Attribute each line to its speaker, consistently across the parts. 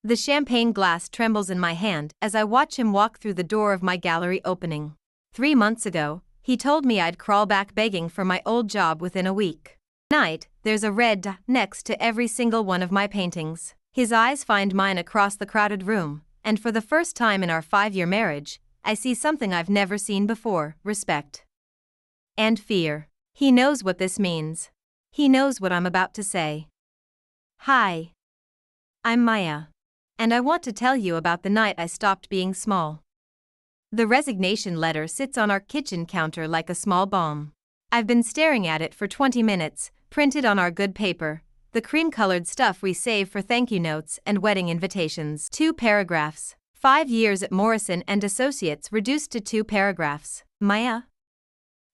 Speaker 1: The champagne glass trembles in my hand as I watch him walk through the door of my gallery opening. 3 months ago, he told me I'd crawl back begging for my old job within a week. Tonight, there's a red D next to every single one of my paintings. His eyes find mine across the crowded room, and for the first time in our 5-year marriage, I see something I've never seen before: respect and fear. He knows what this means. He knows what I'm about to say. Hi. I'm Maya. And I want to tell you about the night I stopped being small. The resignation letter sits on our kitchen counter like a small bomb. I've been staring at it for 20 minutes, printed on our good paper, the cream-colored stuff we save for thank you notes and wedding invitations. 2 paragraphs. 5 years at Morrison & Associates reduced to 2 paragraphs. Maya?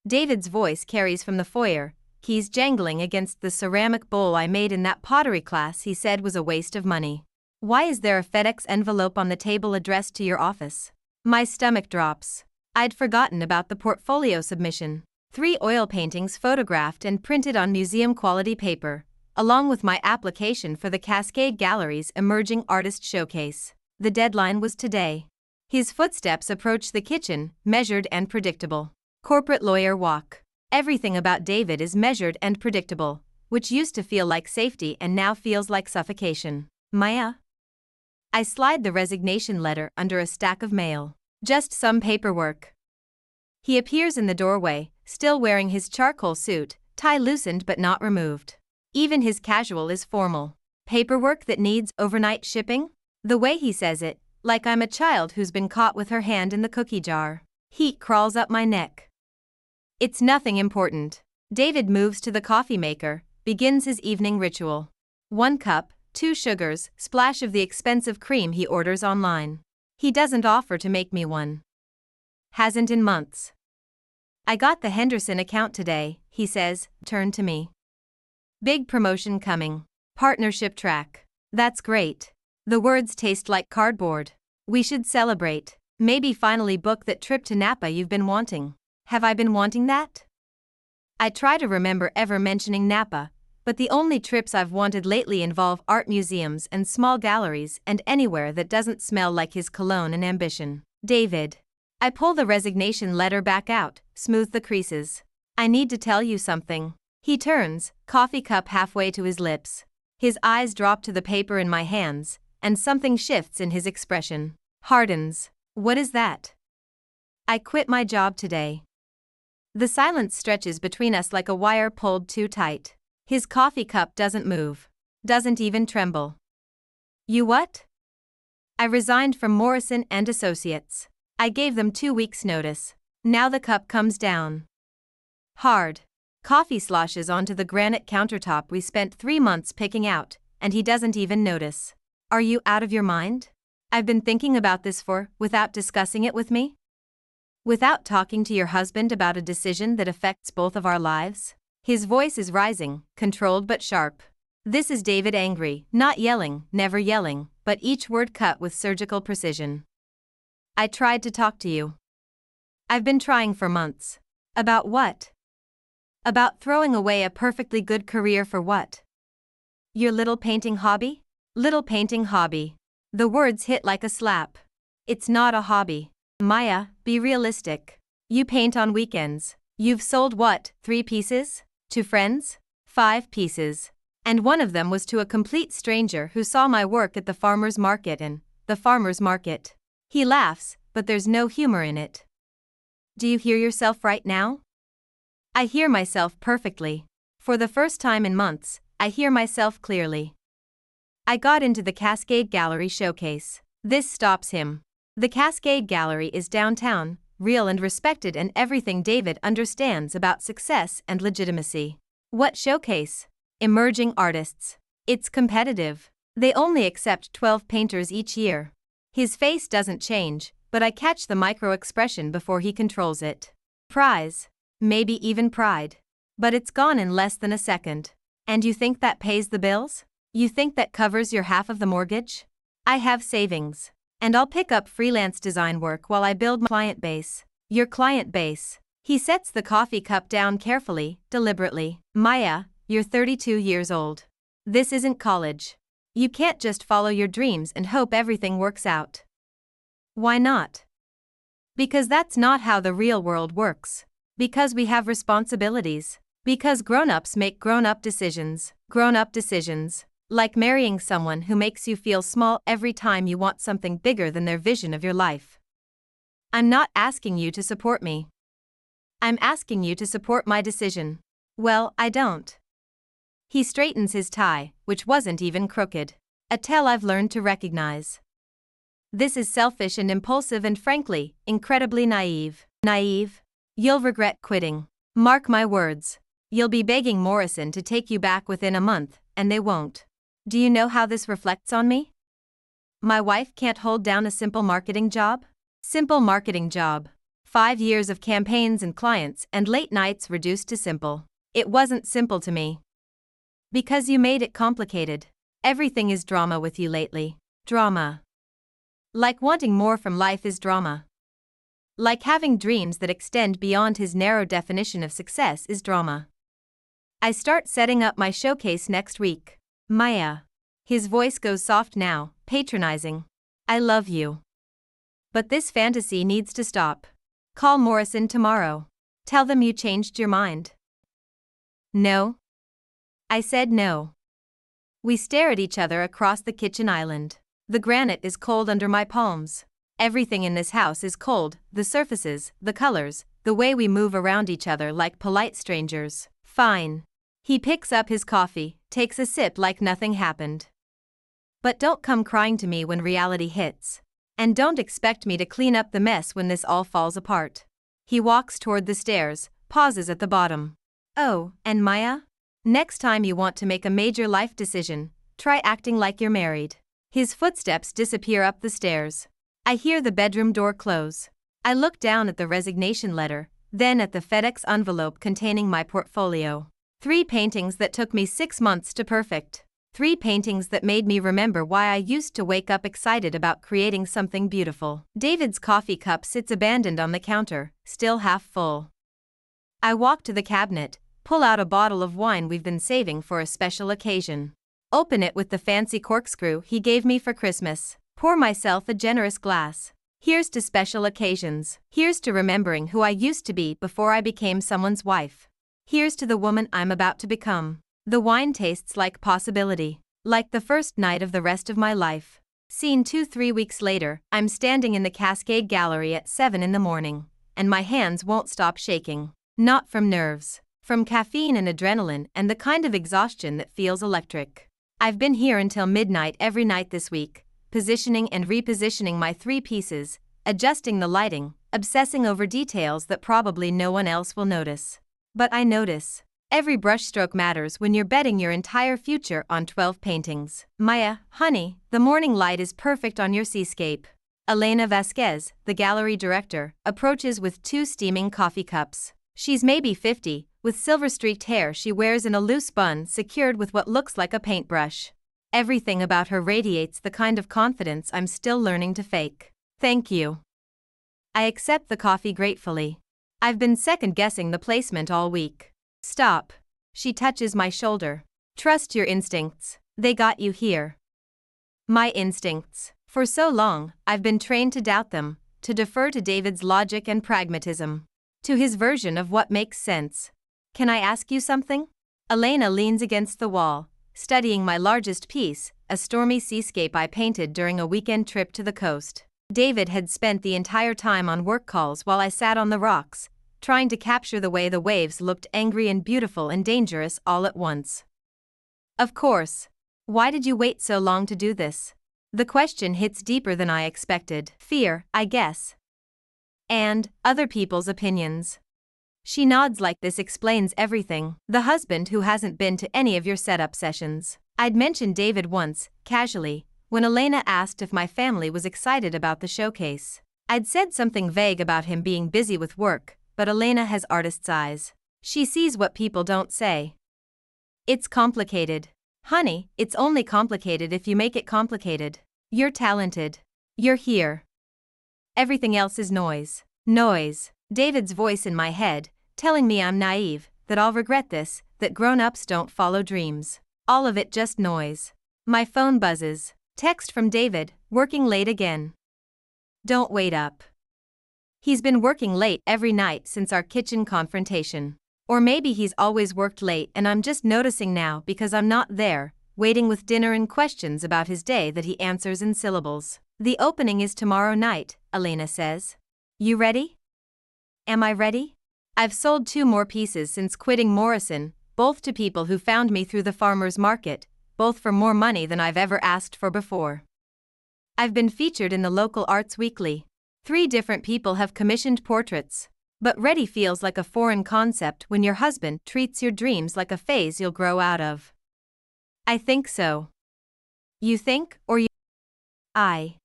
Speaker 1: David's voice carries from the foyer, keys jangling against the ceramic bowl I made in that pottery class he said was a waste of money. Why is there a FedEx envelope on the table addressed to your office? My stomach drops. I'd forgotten about the portfolio submission. 3 oil paintings photographed and printed on museum-quality paper, along with my application for the Cascade Gallery's Emerging Artist Showcase. The deadline was today. His footsteps approach the kitchen, measured and predictable. Corporate lawyer walk. Everything about David is measured and predictable, which used to feel like safety and now feels like suffocation. Maya? I slide the resignation letter under a stack of mail. Just some paperwork. He appears in the doorway, still wearing his charcoal suit, tie loosened but not removed. Even his casual is formal. Paperwork that needs overnight shipping? The way he says it, like I'm a child who's been caught with her hand in the cookie jar. Heat crawls up my neck. It's nothing important. David moves to the coffee maker, begins his evening ritual. 1 cup, 2 sugars, splash of the expensive cream he orders online. He doesn't offer to make me one. Hasn't in months. I got the Henderson account today, he says, turn to me. Big promotion coming. Partnership track. That's great. The words taste like cardboard. We should celebrate. Maybe finally book that trip to Napa you've been wanting. Have I been wanting that? I try to remember ever mentioning Napa, but the only trips I've wanted lately involve art museums and small galleries and anywhere that doesn't smell like his cologne and ambition. David. I pull the resignation letter back out, smooth the creases. I need to tell you something. He turns, coffee cup halfway to his lips. His eyes drop to the paper in my hands, and something shifts in his expression. Hardens. What is that? I quit my job today. The silence stretches between us like a wire pulled too tight. His coffee cup doesn't move. Doesn't even tremble. You what? I resigned from Morrison & Associates. I gave them 2 weeks' notice. Now the cup comes down. Hard. Coffee sloshes onto the granite countertop we spent 3 months picking out, and he doesn't even notice. Are you out of your mind? I've been thinking about this without discussing it with me? Without talking to your husband about a decision that affects both of our lives? His voice is rising, controlled but sharp. This is David angry, not yelling, never yelling, but each word cut with surgical precision. I tried to talk to you. I've been trying for months. About what? About throwing away a perfectly good career for what? Your little painting hobby? Little painting hobby. The words hit like a slap. It's not a hobby. Maya, be realistic. You paint on weekends. You've sold what, 3 pieces? To friends? 5 pieces. And one of them was to a complete stranger who saw my work at the farmer's market and the farmer's market. He laughs, but there's no humor in it. Do you hear yourself right now? I hear myself perfectly. For the first time in months, I hear myself clearly. I got into the Cascade Gallery showcase. This stops him. The Cascade Gallery is downtown, real and respected, and everything David understands about success and legitimacy. What showcase? Emerging artists. It's competitive. They only accept 12 painters each year. His face doesn't change, but I catch the micro-expression before he controls it. Prize. Maybe even pride. But it's gone in less than a second. And you think that pays the bills? You think that covers your half of the mortgage? I have savings. And I'll pick up freelance design work while I build my client base. Your client base. He sets the coffee cup down carefully, deliberately. Maya, you're 32 years old. This isn't college. You can't just follow your dreams and hope everything works out. Why not? Because that's not how the real world works. Because we have responsibilities. Because grown-ups make grown-up decisions. Grown-up decisions. Like marrying someone who makes you feel small every time you want something bigger than their vision of your life. I'm not asking you to support me. I'm asking you to support my decision. Well, I don't. He straightens his tie, which wasn't even crooked. A tell I've learned to recognize. This is selfish and impulsive and frankly, incredibly naive. Naive? You'll regret quitting. Mark my words. You'll be begging Morrison to take you back within a month, and they won't. Do you know how this reflects on me? My wife can't hold down a simple marketing job? Simple marketing job. 5 years of campaigns and clients and late nights reduced to simple. It wasn't simple to me. Because you made it complicated. Everything is drama with you lately. Drama. Like wanting more from life is drama. Like having dreams that extend beyond his narrow definition of success is drama. I start setting up my showcase next week. Maya. His voice goes soft now, patronizing. I love you. But this fantasy needs to stop. Call Morrison tomorrow. Tell them you changed your mind. No. I said no. We stare at each other across the kitchen island. The granite is cold under my palms. Everything in this house is cold, the surfaces, the colors, the way we move around each other like polite strangers. Fine. He picks up his coffee, takes a sip like nothing happened. But don't come crying to me when reality hits. And don't expect me to clean up the mess when this all falls apart. He walks toward the stairs, pauses at the bottom. Oh, and Maya? Next time you want to make a major life decision, try acting like you're married. His footsteps disappear up the stairs. I hear the bedroom door close. I look down at the resignation letter, then at the FedEx envelope containing my portfolio. 3 paintings that took me 6 months to perfect. 3 paintings that made me remember why I used to wake up excited about creating something beautiful. David's coffee cup sits abandoned on the counter, still half full. I walk to the cabinet, pull out a bottle of wine we've been saving for a special occasion. Open it with the fancy corkscrew he gave me for Christmas. Pour myself a generous glass. Here's to special occasions. Here's to remembering who I used to be before I became someone's wife. Here's to the woman I'm about to become. The wine tastes like possibility. Like the first night of the rest of my life. Scene 2. 3 weeks later, I'm standing in the Cascade Gallery at 7 in the morning. And my hands won't stop shaking. Not from nerves. From caffeine and adrenaline and the kind of exhaustion that feels electric. I've been here until midnight every night this week, positioning and repositioning my 3 pieces, adjusting the lighting, obsessing over details that probably no one else will notice. But I notice. Every brushstroke matters when you're betting your entire future on 12 paintings. Maya, honey, the morning light is perfect on your seascape. Elena Vasquez, the gallery director, approaches with 2 steaming coffee cups. She's maybe 50, with silver-streaked hair she wears in a loose bun secured with what looks like a paintbrush. Everything about her radiates the kind of confidence I'm still learning to fake. Thank you. I accept the coffee gratefully. I've been second-guessing the placement all week. Stop. She touches my shoulder. Trust your instincts. They got you here. My instincts. For so long, I've been trained to doubt them, to defer to David's logic and pragmatism. To his version of what makes sense. Can I ask you something? Elena leans against the wall, studying my largest piece, a stormy seascape I painted during a weekend trip to the coast. David had spent the entire time on work calls while I sat on the rocks, trying to capture the way the waves looked angry and beautiful and dangerous all at once. Of course. Why did you wait so long to do this? The question hits deeper than I expected. Fear, I guess. And other people's opinions. She nods like this explains everything. The husband who hasn't been to any of your setup sessions. I'd mentioned David once, casually, when Elena asked if my family was excited about the showcase. I'd said something vague about him being busy with work, but Elena has artist's eyes. She sees what people don't say. It's complicated. Honey, it's only complicated if you make it complicated. You're talented. You're here. Everything else is noise. Noise. David's voice in my head, telling me I'm naive, that I'll regret this, that grown-ups don't follow dreams. All of it just noise. My phone buzzes. Text from David, working late again. Don't wait up. He's been working late every night since our kitchen confrontation. Or maybe he's always worked late and I'm just noticing now because I'm not there, waiting with dinner and questions about his day that he answers in syllables. The opening is tomorrow night, Elena says. You ready? Am I ready? I've sold 2 more pieces since quitting Morrison, both to people who found me through the farmer's market, both for more money than I've ever asked for before. I've been featured in the local Arts Weekly. 3 different people have commissioned portraits. But ready feels like a foreign concept when your husband treats your dreams like a phase you'll grow out of. I think so. You think, or you? I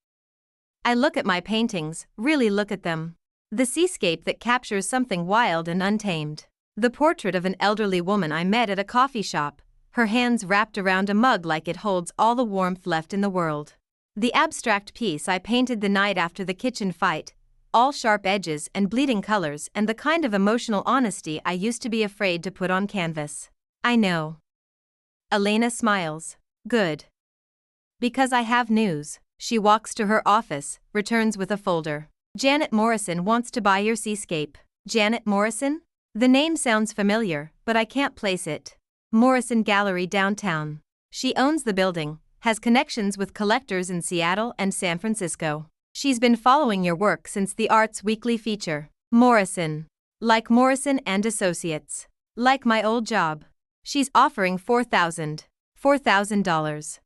Speaker 1: look at my paintings, really look at them. The seascape that captures something wild and untamed. The portrait of an elderly woman I met at a coffee shop, her hands wrapped around a mug like it holds all the warmth left in the world. The abstract piece I painted the night after the kitchen fight, all sharp edges and bleeding colors and the kind of emotional honesty I used to be afraid to put on canvas. I know. Elena smiles. Good. Because I have news. She walks to her office, returns with a folder. Janet Morrison wants to buy your seascape. Janet Morrison? The name sounds familiar, but I can't place it. Morrison Gallery downtown. She owns the building, has connections with collectors in Seattle and San Francisco. She's been following your work since the Arts Weekly feature. Morrison. Like Morrison and Associates. Like my old job. She's offering $4,000.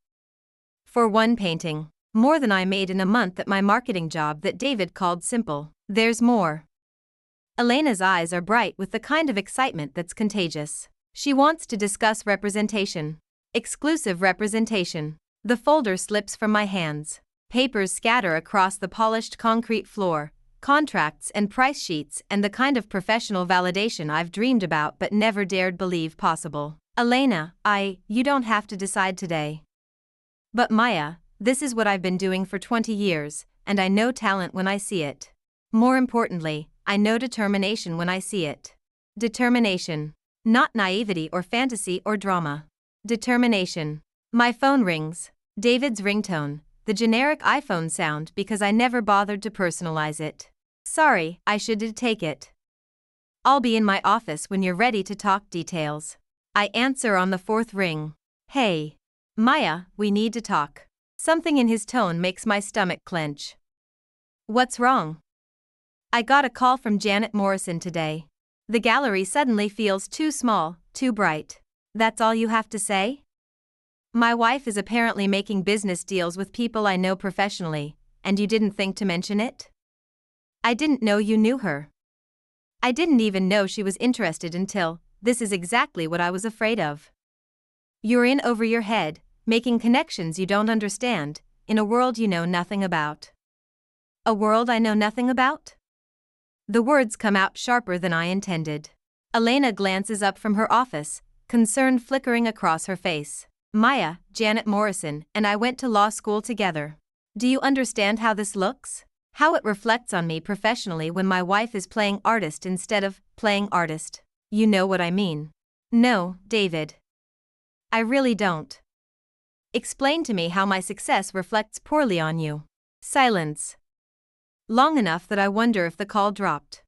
Speaker 1: For one painting. More than I made in a month at my marketing job that David called simple. There's more. Elena's eyes are bright with the kind of excitement that's contagious. She wants to discuss representation. Exclusive representation. The folder slips from my hands. Papers scatter across the polished concrete floor, contracts and price sheets and the kind of professional validation I've dreamed about but never dared believe possible. Elena, you don't have to decide today. But Maya, this is what I've been doing for 20 years, and I know talent when I see it. More importantly, I know determination when I see it. Determination. Not naivety or fantasy or drama. Determination. My phone rings. David's ringtone. The generic iPhone sound because I never bothered to personalize it. Sorry, I should take it. I'll be in my office when you're ready to talk details. I answer on the 4th ring. Hey. Maya, we need to talk. Something in his tone makes my stomach clench. What's wrong? I got a call from Janet Morrison today. The gallery suddenly feels too small, too bright. That's all you have to say? My wife is apparently making business deals with people I know professionally, and you didn't think to mention it? I didn't know you knew her. I didn't even know she was interested until, this is exactly what I was afraid of. You're in over your head, making connections you don't understand, in a world you know nothing about. A world I know nothing about? The words come out sharper than I intended. Elena glances up from her office, concern flickering across her face. Maya, Janet Morrison, and I went to law school together. Do you understand how this looks? How it reflects on me professionally when my wife is playing artist instead of playing artist? You know what I mean. No, David. I really don't. Explain to me how my success reflects poorly on you. Silence. Long enough that I wonder if the call dropped.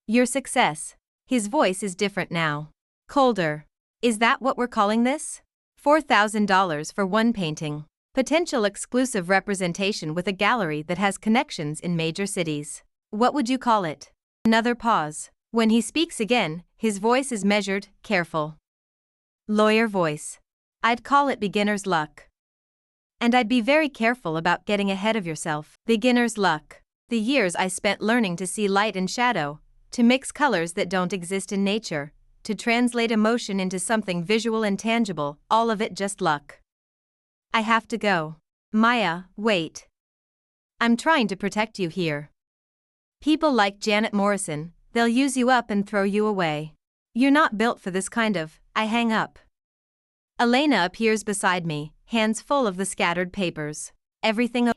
Speaker 1: Your success. His voice is different now. Colder. Is that what we're calling this? $4,000 for one painting. Potential exclusive representation with a gallery that has connections in major cities. What would you call it? Another pause. When he speaks again, his voice is measured, careful. Lawyer voice. I'd call it beginner's luck. And I'd be very careful about getting ahead of yourself. Beginner's luck. The years I spent learning to see light and shadow, to mix colors that don't exist in nature, to translate emotion into something visual and tangible, all of it just luck. I have to go. Maya, wait. I'm trying to protect you here. People like Janet Morrison, they'll use you up and throw you away. You're not built for this kind of. I hang up. Elena appears beside me, hands full of the scattered papers. Everything.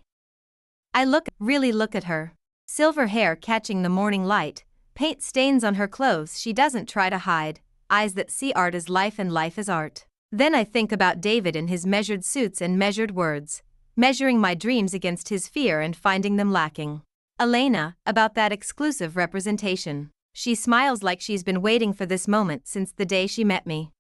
Speaker 1: I really look at her. Silver hair catching the morning light, paint stains on her clothes she doesn't try to hide, eyes that see art as life and life as art. Then I think about David and his measured suits and measured words, measuring my dreams against his fear and finding them lacking. Elena, about that exclusive representation. She smiles like she's been waiting for this moment since the day she met me.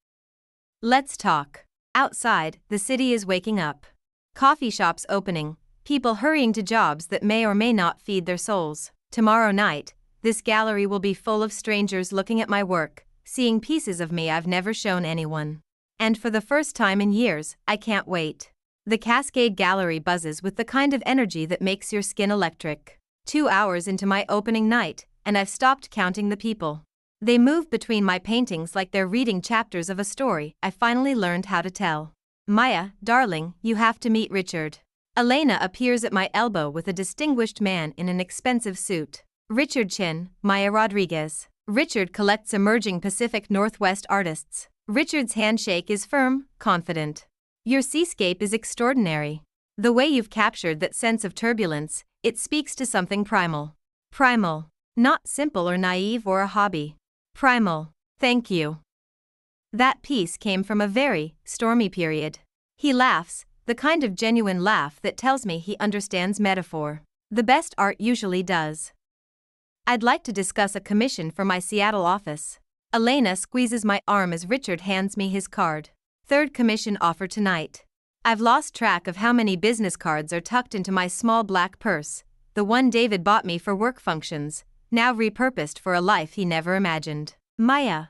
Speaker 1: Let's talk. Outside, the city is waking up. Coffee shops opening, people hurrying to jobs that may or may not feed their souls. Tomorrow night, this gallery will be full of strangers looking at my work, seeing pieces of me I've never shown anyone. And for the first time in years, I can't wait. The Cascade Gallery buzzes with the kind of energy that makes your skin electric. 2 hours into my opening night, and I've stopped counting the people. They move between my paintings like they're reading chapters of a story I finally learned how to tell. Maya, darling, you have to meet Richard. Elena appears at my elbow with a distinguished man in an expensive suit. Richard Chin, Maya Rodriguez. Richard collects emerging Pacific Northwest artists. Richard's handshake is firm, confident. Your seascape is extraordinary. The way you've captured that sense of turbulence, it speaks to something primal. Primal. Not simple or naive or a hobby. Primal. Thank you. That piece came from a very stormy period. He laughs, the kind of genuine laugh that tells me he understands metaphor. The best art usually does. I'd like to discuss a commission for my Seattle office. Elena squeezes my arm as Richard hands me his card. 3rd commission offer tonight. I've lost track of how many business cards are tucked into my small black purse, the one David bought me for work functions, now repurposed for a life he never imagined. Maya.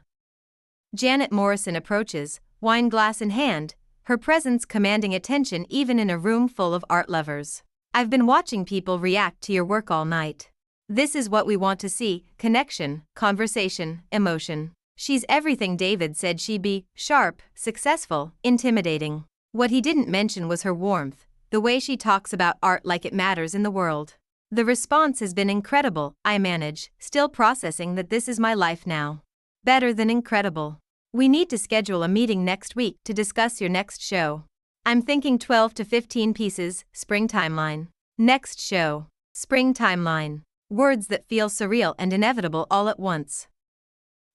Speaker 1: Janet Morrison approaches, wine glass in hand, her presence commanding attention even in a room full of art lovers. I've been watching people react to your work all night. This is what we want to see: connection, conversation, emotion. She's everything David said she'd be: sharp, successful, intimidating. What he didn't mention was her warmth, the way she talks about art like it matters in the world. The response has been incredible. I manage, still processing that this is my life now. Better than incredible. We need to schedule a meeting next week to discuss your next show. I'm thinking 12 to 15 pieces, spring timeline. Next show. Spring timeline. Words that feel surreal and inevitable all at once.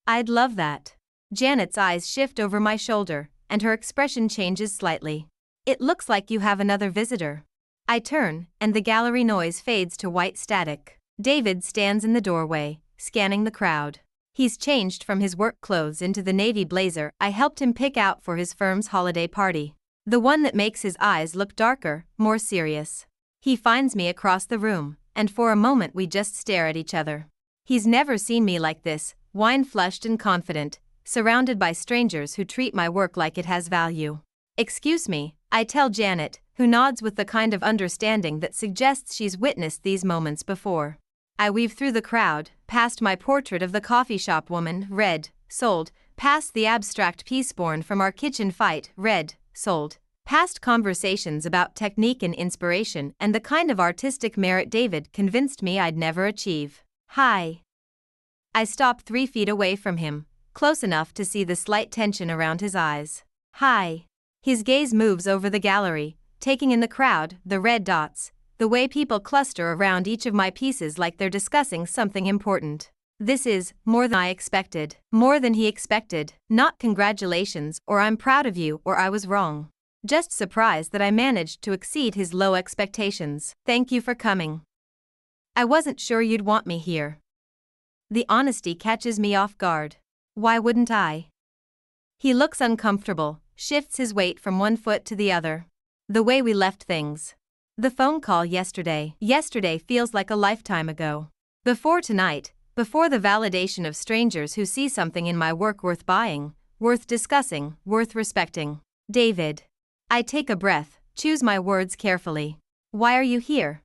Speaker 1: I'd love that. Janet's eyes shift over my shoulder, and her expression changes slightly. It looks like you have another visitor. I turn, and the gallery noise fades to white static. David stands in the doorway, scanning the crowd. He's changed from his work clothes into the navy blazer I helped him pick out for his firm's holiday party. The one that makes his eyes look darker, more serious. He finds me across the room, and for a moment we just stare at each other. He's never seen me like this, wine-flushed and confident, surrounded by strangers who treat my work like it has value. Excuse me, I tell Janet, who nods with the kind of understanding that suggests she's witnessed these moments before. I weave through the crowd, past my portrait of the coffee shop woman, red, sold, past the abstract piece born from our kitchen fight, red, sold, past conversations about technique and inspiration and the kind of artistic merit David convinced me I'd never achieve. Hi. I stop 3 feet away from him, close enough to see the slight tension around his eyes. Hi. His gaze moves over the gallery, taking in the crowd, the red dots, the way people cluster around each of my pieces like they're discussing something important. This is more than I expected, more than he expected, not congratulations or I'm proud of you or I was wrong. Just surprised that I managed to exceed his low expectations. Thank you for coming. I wasn't sure you'd want me here. The honesty catches me off guard. Why wouldn't I? He looks uncomfortable, shifts his weight from one foot to the other. The way we left things. The phone call yesterday. Yesterday feels like a lifetime ago. Before tonight, before the validation of strangers who see something in my work worth buying, worth discussing, worth respecting. David. I take a breath, choose my words carefully. Why are you here?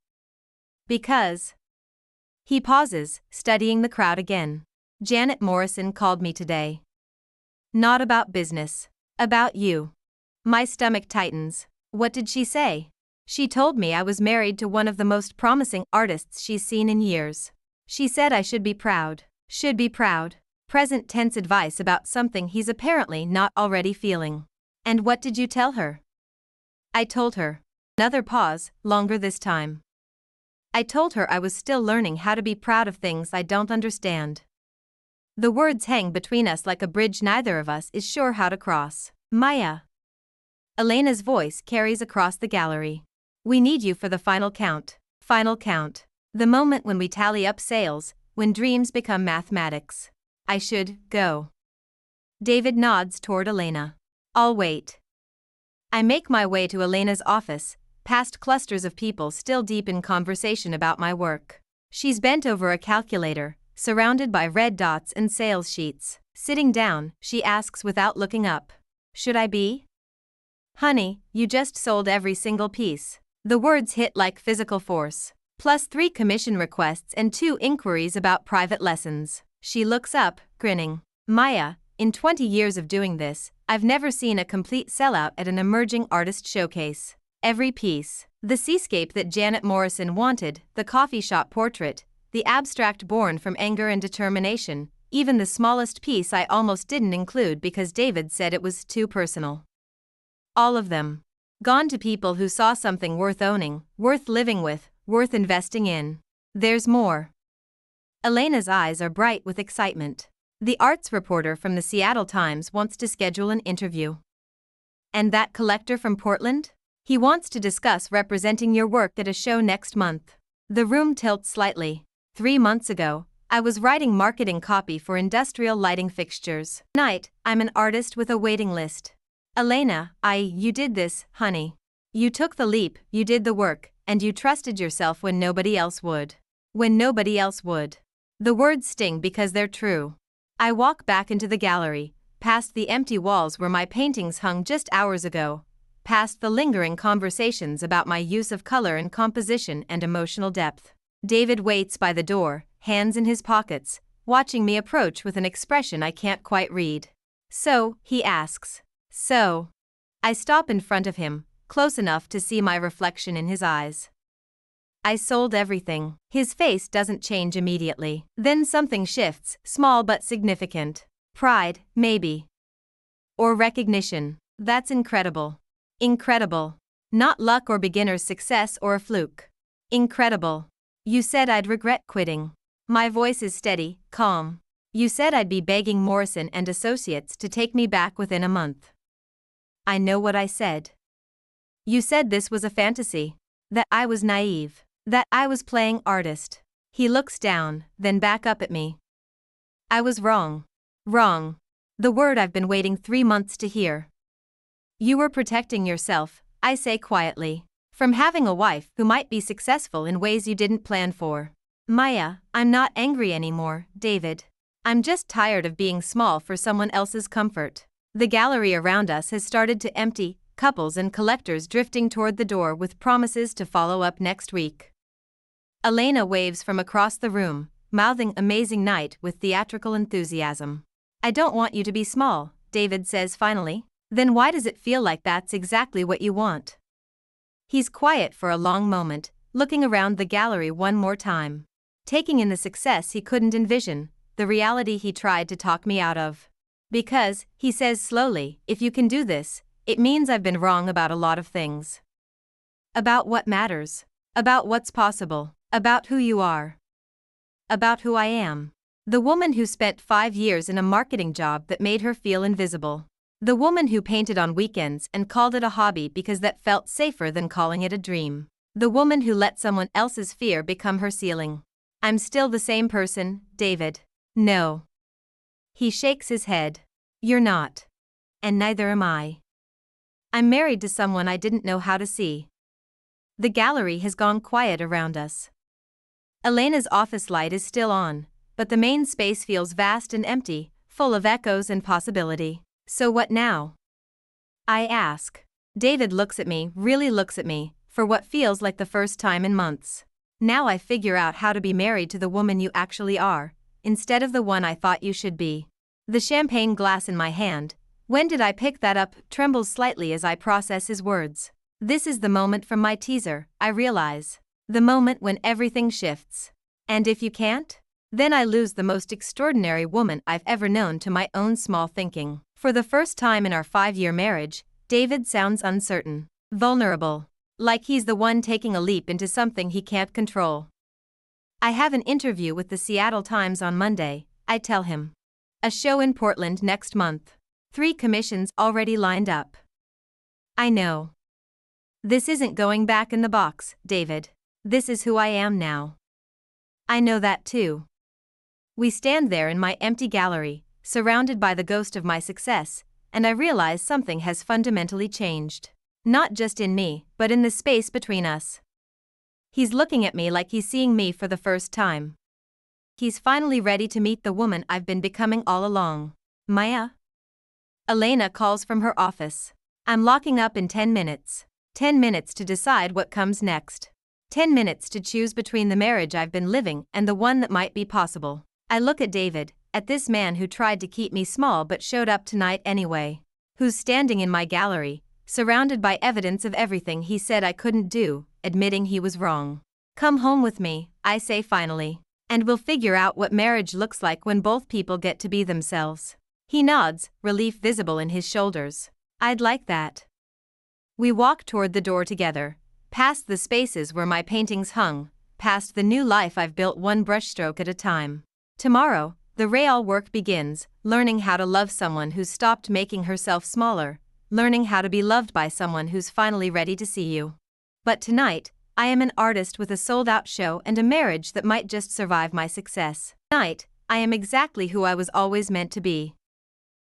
Speaker 1: Because. He pauses, studying the crowd again. Janet Morrison called me today. Not about business. About you. My stomach tightens. What did she say? She told me I was married to one of the most promising artists she's seen in years. She said I should be proud. Should be proud. Present tense advice about something he's apparently not already feeling. And what did you tell her? I told her. Another pause, longer this time. I told her I was still learning how to be proud of things I don't understand. The words hang between us like a bridge neither of us is sure how to cross. Maya. Elena's voice carries across the gallery. We need you for the final count. Final count. The moment when we tally up sales, when dreams become mathematics. I should go. David nods toward Elena. I'll wait. I make my way to Elena's office, past clusters of people still deep in conversation about my work. She's bent over a calculator, surrounded by red dots and sales sheets. Sitting down, she asks without looking up. Should I be? Honey, you just sold every single piece. The words hit like physical force. Plus 3 commission requests and 2 inquiries about private lessons. She looks up, grinning. Maya, in 20 years of doing this, I've never seen a complete sellout at an emerging artist showcase. Every piece. The seascape that Janet Morrison wanted, the coffee shop portrait, the abstract born from anger and determination, even the smallest piece I almost didn't include because David said it was too personal. All of them. Gone to people who saw something worth owning, worth living with, worth investing in. There's more. Elena's eyes are bright with excitement. The arts reporter from the Seattle Times wants to schedule an interview. And that collector from Portland? He wants to discuss representing your work at a show next month. The room tilts slightly. 3 months ago, I was writing marketing copy for industrial lighting fixtures. Tonight, I'm an artist with a waiting list. Elena, you did this, honey. You took the leap, you did the work, and you trusted yourself when nobody else would. When nobody else would. The words sting because they're true. I walk back into the gallery, past the empty walls where my paintings hung just hours ago, past the lingering conversations about my use of color and composition and emotional depth. David waits by the door, hands in his pockets, watching me approach with an expression I can't quite read. So, he asks. So. I stop in front of him, close enough to see my reflection in his eyes. I sold everything. His face doesn't change immediately. Then something shifts, small but significant. Pride, maybe. Or recognition. That's incredible. Incredible. Not luck or beginner's success or a fluke. Incredible. You said I'd regret quitting. My voice is steady, calm. You said I'd be begging Morrison and Associates to take me back within a month. I know what I said. You said this was a fantasy. That I was naive. That I was playing artist. He looks down, then back up at me. I was wrong. Wrong. The word I've been waiting 3 months to hear. You were protecting yourself, I say quietly, from having a wife who might be successful in ways you didn't plan for. Maya, I'm not angry anymore, David. I'm just tired of being small for someone else's comfort. The gallery around us has started to empty, couples and collectors drifting toward the door with promises to follow up next week. Elena waves from across the room, mouthing "amazing night" with theatrical enthusiasm. I don't want you to be small, David says finally. Then why does it feel like that's exactly what you want? He's quiet for a long moment, looking around the gallery one more time. Taking in the success he couldn't envision, the reality he tried to talk me out of. Because, he says slowly, if you can do this, it means I've been wrong about a lot of things. About what matters. About what's possible. About who you are. About who I am. The woman who spent 5 years in a marketing job that made her feel invisible. The woman who painted on weekends and called it a hobby because that felt safer than calling it a dream. The woman who let someone else's fear become her ceiling. I'm still the same person, David. No. He shakes his head. You're not. And neither am I. I'm married to someone I didn't know how to see. The gallery has gone quiet around us. Elena's office light is still on, but the main space feels vast and empty, full of echoes and possibility. So what now? I ask. David looks at me, really looks at me, for what feels like the first time in months. Now I figure out how to be married to the woman you actually are, instead of the one I thought you should be. The champagne glass in my hand, when did I pick that up, trembles slightly as I process his words. This is the moment from my teaser, I realize. The moment when everything shifts. And if you can't? Then I lose the most extraordinary woman I've ever known to my own small thinking. For the first time in our 5-year marriage, David sounds uncertain, vulnerable, like he's the one taking a leap into something he can't control. I have an interview with the Seattle Times on Monday, I tell him. A show in Portland next month. 3 commissions already lined up. I know. This isn't going back in the box, David. This is who I am now. I know that too. We stand there in my empty gallery, surrounded by the ghost of my success, and I realize something has fundamentally changed. Not just in me, but in the space between us. He's looking at me like he's seeing me for the first time. He's finally ready to meet the woman I've been becoming all along. Maya? Elena calls from her office. I'm locking up in 10 minutes. 10 minutes to decide what comes next. 10 minutes to choose between the marriage I've been living and the one that might be possible. I look at David, at this man who tried to keep me small but showed up tonight anyway. Who's standing in my gallery, surrounded by evidence of everything he said I couldn't do, admitting he was wrong. Come home with me, I say finally. And we'll figure out what marriage looks like when both people get to be themselves. He nods, relief visible in his shoulders. I'd like that. We walk toward the door together, past the spaces where my paintings hung, past the new life I've built one brushstroke at a time. Tomorrow, the real work begins, learning how to love someone who's stopped making herself smaller, learning how to be loved by someone who's finally ready to see you. But tonight, I am an artist with a sold-out show and a marriage that might just survive my success. Tonight, I am exactly who I was always meant to be.